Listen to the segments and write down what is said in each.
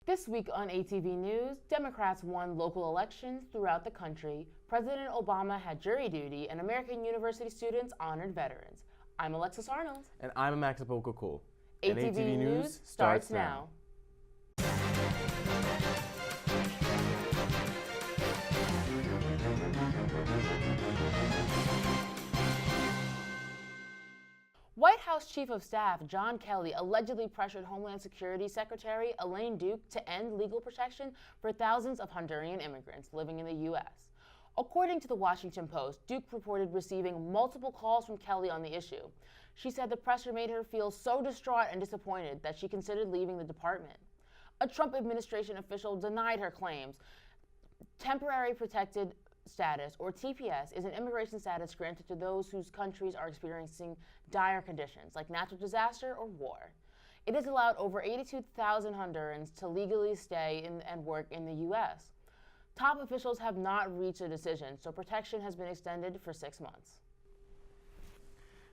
This week on ATV News, Democrats won local elections throughout the country, President Obama had jury duty, and American university students honored veterans. I'm Alexis Arnold. And I'm Aboko-Colo. ATV News starts now. White House Chief of Staff John Kelly allegedly pressured Homeland Security Secretary Elaine Duke to end legal protection for thousands of Honduran immigrants living in the U.S. According to the Washington Post, Duke reported receiving multiple calls from Kelly on the issue. She said the pressure made her feel so distraught and disappointed that she considered leaving the department. A Trump administration official denied her claims. Temporary protected status, or TPS, is an immigration status granted to those whose countries are experiencing dire conditions, like natural disaster or war. It has allowed over 82,000 Hondurans to legally stay and work in the U.S. Top officials have not reached a decision, so protection has been extended for 6 months.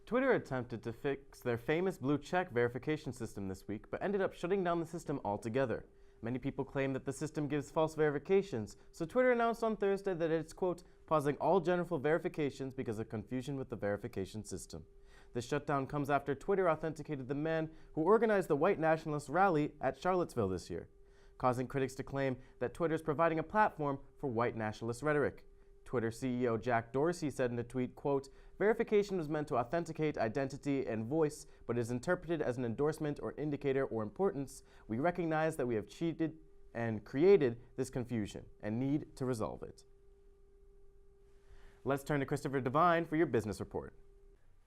Twitter attempted to fix their famous blue check verification system this week, but ended up shutting down the system altogether. Many people claim that the system gives false verifications, so Twitter announced on Thursday that it's, quote, pausing all general verifications because of confusion with the verification system. This shutdown comes after Twitter authenticated the man who organized the white nationalist rally at Charlottesville this year, causing critics to claim that Twitter is providing a platform for white nationalist rhetoric. Twitter CEO Jack Dorsey said in a tweet, quote, verification was meant to authenticate identity and voice, but is interpreted as an endorsement or indicator or importance. We recognize that we have cheated and created this confusion and need to resolve it. Let's turn to Christopher Devine for your business report.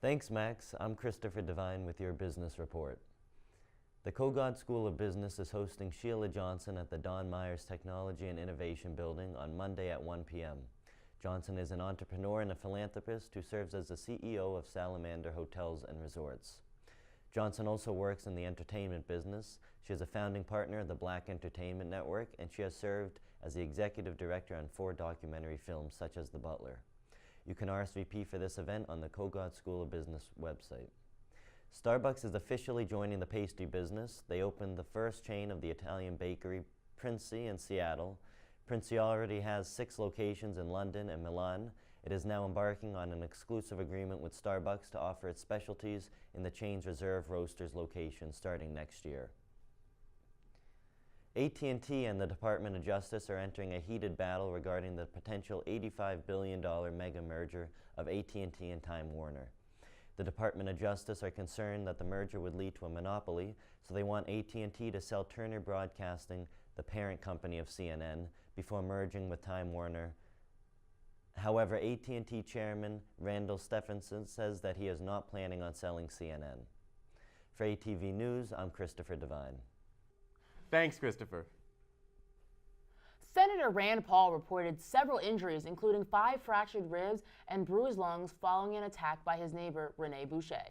Thanks, Max. I'm Christopher Devine with your business report. The Kogod School of Business is hosting Sheila Johnson at the Don Myers Technology and Innovation Building on Monday at 1 p.m. Johnson is an entrepreneur and a philanthropist who serves as the CEO of Salamander Hotels and Resorts. Johnson also works in the entertainment business. She is a founding partner of the Black Entertainment Network, and she has served as the executive director on 4 documentary films such as The Butler. You can RSVP for this event on the Kogod School of Business website. Starbucks is officially joining the pastry business. They opened the first chain of the Italian bakery Princi in Seattle. Princi already has 6 locations in London and Milan. It is now embarking on an exclusive agreement with Starbucks to offer its specialties in the chain's Reserve Roasters location starting next year. AT&T and the Department of Justice are entering a heated battle regarding the potential $85 billion mega merger of AT&T and Time Warner. The Department of Justice are concerned that the merger would lead to a monopoly, so they want AT&T to sell Turner Broadcasting, the parent company of CNN, before merging with Time Warner. However, AT&T Chairman Randall Stephenson says that he is not planning on selling CNN. For ATV News, I'm Christopher Devine. Thanks, Christopher. Senator Rand Paul reported several injuries, including 5 fractured ribs and bruised lungs following an attack by his neighbor, Rene Boucher.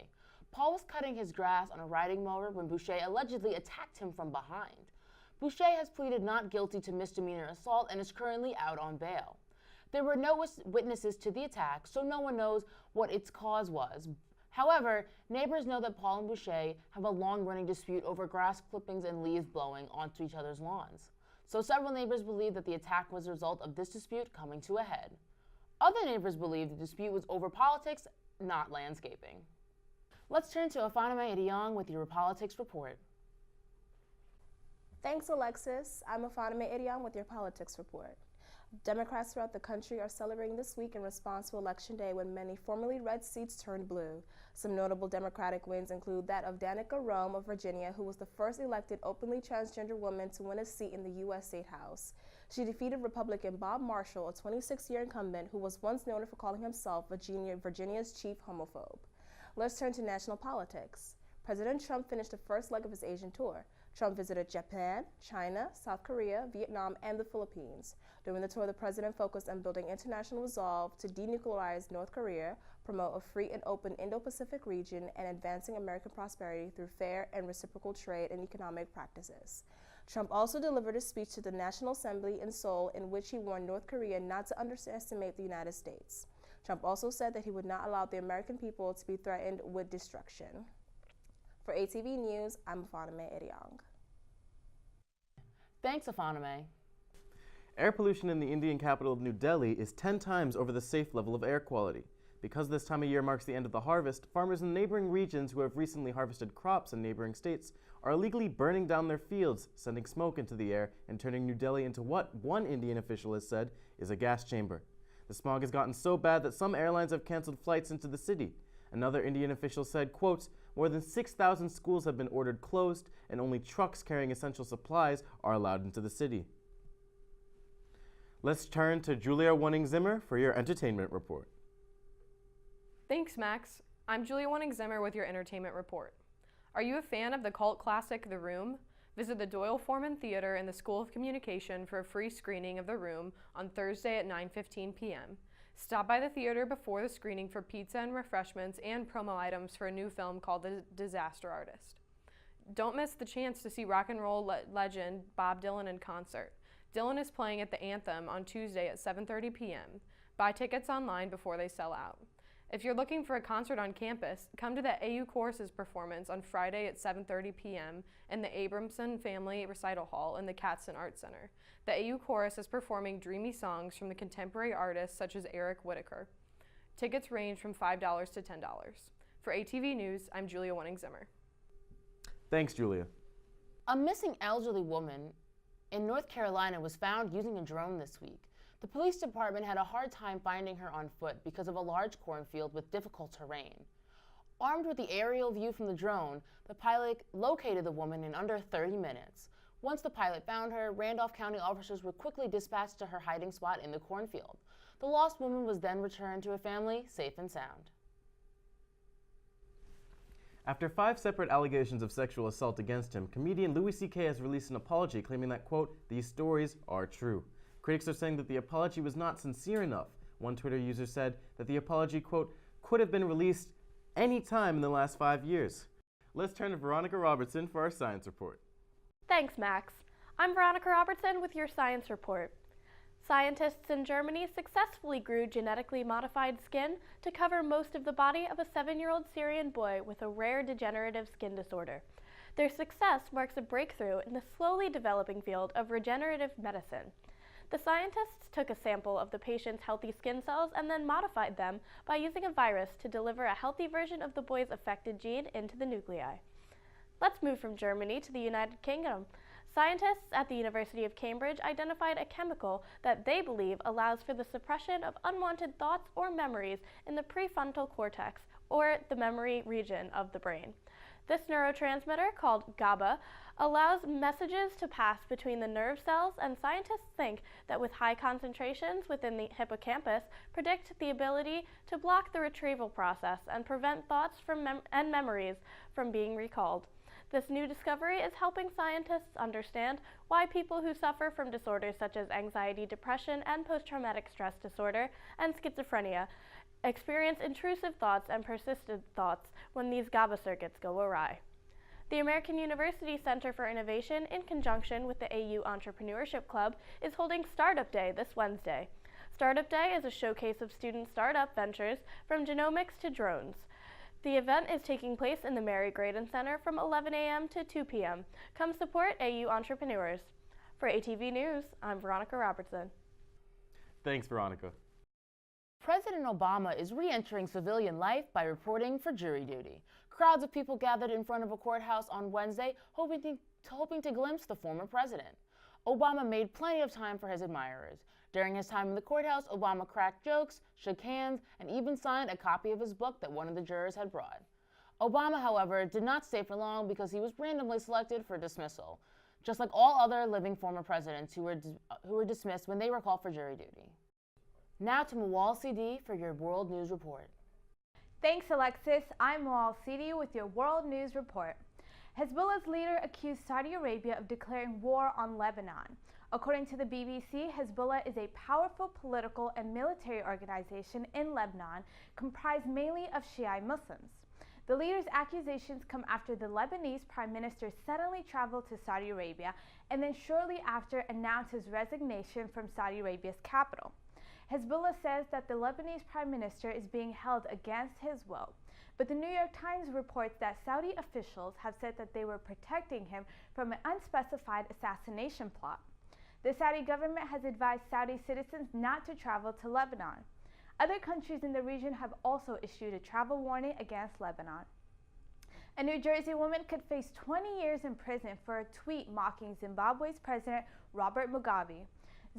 Paul was cutting his grass on a riding mower when Boucher allegedly attacked him from behind. Boucher has pleaded not guilty to misdemeanor assault and is currently out on bail. There were no witnesses to the attack, so no one knows what its cause was. However, neighbors know that Paul and Boucher have a long-running dispute over grass clippings and leaves blowing onto each other's lawns. So several neighbors believe that the attack was a result of this dispute coming to a head. Other neighbors believe the dispute was over politics, not landscaping. Let's turn to Afaname Ediong with your Politics Report. Thanks, Alexis. I'm Afaname Ediong with your Politics Report. Democrats throughout the country are celebrating this week in response to Election Day when many formerly red seats turned blue. Some notable Democratic wins include that of Danica Rome of Virginia, who was the first elected openly transgender woman to win a seat in the U.S. State House. She defeated Republican Bob Marshall, a 26-year incumbent who was once noted for calling himself Virginia's chief homophobe. Let's turn to national politics. President Trump finished the first leg of his Asian tour. Trump visited Japan, China, South Korea, Vietnam, and the Philippines. During the tour, the president focused on building international resolve to denuclearize North Korea, promote a free and open Indo-Pacific region, and advancing American prosperity through fair and reciprocal trade and economic practices. Trump also delivered a speech to the National Assembly in Seoul in which he warned North Korea not to underestimate the United States. Trump also said that he would not allow the American people to be threatened with destruction. For ATV News, I'm Afaname Ediong. Thanks, Afaname. Air pollution in the Indian capital of New Delhi is 10 times over the safe level of air quality. Because this time of year marks the end of the harvest, farmers in neighboring regions who have recently harvested crops in neighboring states are illegally burning down their fields, sending smoke into the air and turning New Delhi into what one Indian official has said is a gas chamber. The smog has gotten so bad that some airlines have canceled flights into the city. Another Indian official said, quote, more than 6,000 schools have been ordered closed and only trucks carrying essential supplies are allowed into the city. Let's turn to Julia Wunning Zimmer for your entertainment report. Thanks, Max. I'm Julia Wunning Zimmer with your entertainment report. Are you a fan of the cult classic The Room? Visit the Doyle Foreman Theater in the School of Communication for a free screening of The Room on Thursday at 9:15 p.m. Stop by the theater before the screening for pizza and refreshments and promo items for a new film called The Disaster Artist. Don't miss the chance to see rock and roll legend Bob Dylan in concert. Dylan is playing at the Anthem on Tuesday at 7:30 p.m. Buy tickets online before they sell out. If you're looking for a concert on campus, come to the AU Choruses performance on Friday at 7:30 p.m. in the Abramson Family Recital Hall in the Katzen Art Center. The AU Chorus is performing dreamy songs from the contemporary artists such as Eric Whitacre. Tickets range from $5 to $10. For ATV News, I'm Julia Wunning Zimmer. Thanks, Julia. A missing elderly woman in North Carolina was found using a drone this week. The police department had a hard time finding her on foot because of a large cornfield with difficult terrain. Armed with the aerial view from the drone, the pilot located the woman in under 30 minutes. Once the pilot found her, Randolph County officers were quickly dispatched to her hiding spot in the cornfield. The lost woman was then returned to her family safe and sound. After 5 separate allegations of sexual assault against him, comedian Louis C.K. has released an apology claiming that, quote, these stories are true. Critics are saying that the apology was not sincere enough. One Twitter user said that the apology, quote, could have been released any time in the last 5 years. Let's turn to Veronica Robertson for our science report. Thanks, Max. I'm Veronica Robertson with your science report. Scientists in Germany successfully grew genetically modified skin to cover most of the body of a 7-year-old Syrian boy with a rare degenerative skin disorder. Their success marks a breakthrough in the slowly developing field of regenerative medicine. The scientists took a sample of the patient's healthy skin cells and then modified them by using a virus to deliver a healthy version of the boy's affected gene into the nuclei. Let's move from Germany to the United Kingdom. Scientists at the University of Cambridge identified a chemical that they believe allows for the suppression of unwanted thoughts or memories in the prefrontal cortex, or the memory region of the brain. This neurotransmitter, called GABA, allows messages to pass between the nerve cells, and scientists think that with high concentrations within the hippocampus predict the ability to block the retrieval process and prevent thoughts and memories from being recalled. This new discovery is helping scientists understand why people who suffer from disorders such as anxiety, depression, and post-traumatic stress disorder and schizophrenia experience intrusive thoughts and persistent thoughts when these GABA circuits go awry. The American University Center for Innovation, in conjunction with the AU Entrepreneurship Club, is holding Startup Day this Wednesday. Startup Day is a showcase of student startup ventures from genomics to drones. The event is taking place in the Mary Graydon Center from 11 a.m. to 2 p.m. Come support AU entrepreneurs. For ATV News, I'm Veronica Robertson. Thanks, Veronica. President Obama is re-entering civilian life by reporting for jury duty. Crowds of people gathered in front of a courthouse on Wednesday, hoping to glimpse the former president. Obama made plenty of time for his admirers. During his time in the courthouse, Obama cracked jokes, shook hands, and even signed a copy of his book that one of the jurors had brought. Obama, however, did not stay for long because he was randomly selected for dismissal, just like all other living former presidents who were dismissed when they were called for jury duty. Now to Mawal CD for your World News Report. Thanks, Alexis. I'm Mawal CD with your World News Report. Hezbollah's leader accused Saudi Arabia of declaring war on Lebanon. According to the BBC, Hezbollah is a powerful political and military organization in Lebanon, comprised mainly of Shiite Muslims. The leader's accusations come after the Lebanese Prime Minister suddenly traveled to Saudi Arabia and then shortly after announced his resignation from Saudi Arabia's capital. Hezbollah says that the Lebanese Prime Minister is being held against his will. But the New York Times reports that Saudi officials have said that they were protecting him from an unspecified assassination plot. The Saudi government has advised Saudi citizens not to travel to Lebanon. Other countries in the region have also issued a travel warning against Lebanon. A New Jersey woman could face 20 years in prison for a tweet mocking Zimbabwe's President Robert Mugabe.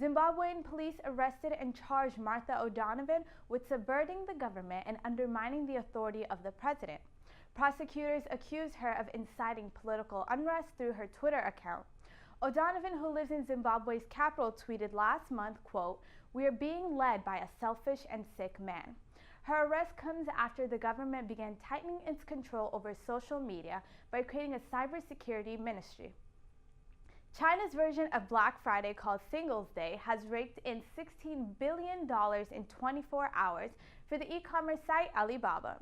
Zimbabwean police arrested and charged Martha O'Donovan with subverting the government and undermining the authority of the president. Prosecutors accused her of inciting political unrest through her Twitter account. O'Donovan, who lives in Zimbabwe's capital, tweeted last month, quote, "We are being led by a selfish and sick man." Her arrest comes after the government began tightening its control over social media by creating a cybersecurity ministry. China's version of Black Friday, called Singles' Day, has raked in $16 billion in 24 hours for the e-commerce site Alibaba.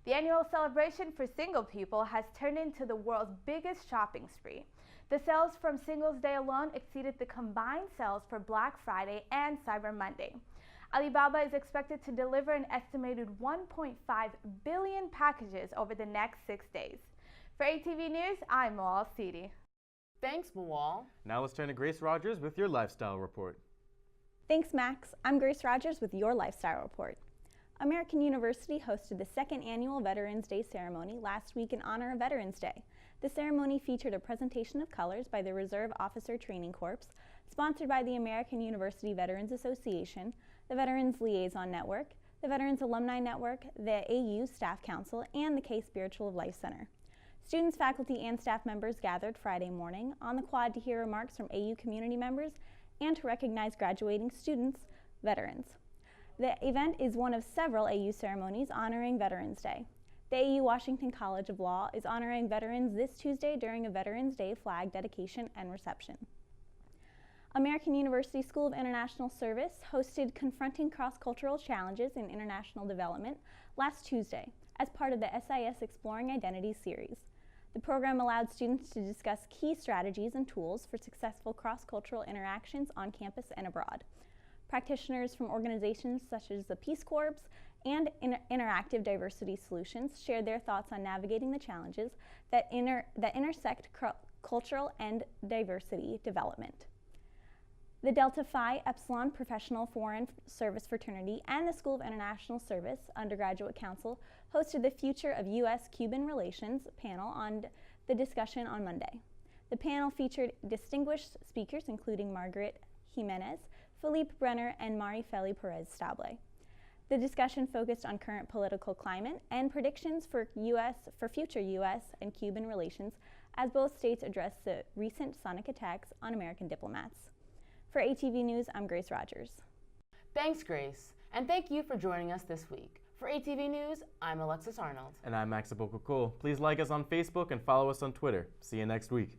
The annual celebration for single people has turned into the world's biggest shopping spree. The sales from Singles' Day alone exceeded the combined sales for Black Friday and Cyber Monday. Alibaba is expected to deliver an estimated 1.5 billion packages over the next 6 days. For ATV News, I'm Moal Sidi. Thanks, Mawal. Now let's turn to Grace Rodgers with your lifestyle report. Thanks, Max. I'm Grace Rodgers with your lifestyle report. American University hosted the second annual Veterans Day ceremony last week in honor of Veterans Day. The ceremony featured a presentation of colors by the Reserve Officer Training Corps, sponsored by the American University Veterans Association, the Veterans Liaison Network, the Veterans Alumni Network, the AU Staff Council, and the K Spiritual of Life Center. Students, faculty, and staff members gathered Friday morning on the quad to hear remarks from AU community members and to recognize graduating students, veterans. The event is one of several AU ceremonies honoring Veterans Day. The AU Washington College of Law is honoring veterans this Tuesday during a Veterans Day flag dedication and reception. American University School of International Service hosted Confronting Cross-Cultural Challenges in International Development last Tuesday as part of the SIS Exploring Identities series. The program allowed students to discuss key strategies and tools for successful cross-cultural interactions on campus and abroad. Practitioners from organizations such as the Peace Corps and Interactive Diversity Solutions shared their thoughts on navigating the challenges that intersect cultural and diversity development. The Delta Phi Epsilon Professional Foreign Service Fraternity and the School of International Service Undergraduate Council hosted the Future of U.S.-Cuban Relations panel on the discussion on Monday. The panel featured distinguished speakers including Margaret Jimenez, Philippe Brenner, and Marifeli Perez Stable. The discussion focused on current political climate and predictions for future U.S. and Cuban relations as both states address the recent sonic attacks on American diplomats. For ATV News, I'm Grace Rodgers. Thanks, Grace. And thank you for joining us this week. For ATV News, I'm Alexis Arnold. And I'm Max Aboko-Colo. Please like us on Facebook and follow us on Twitter. See you next week.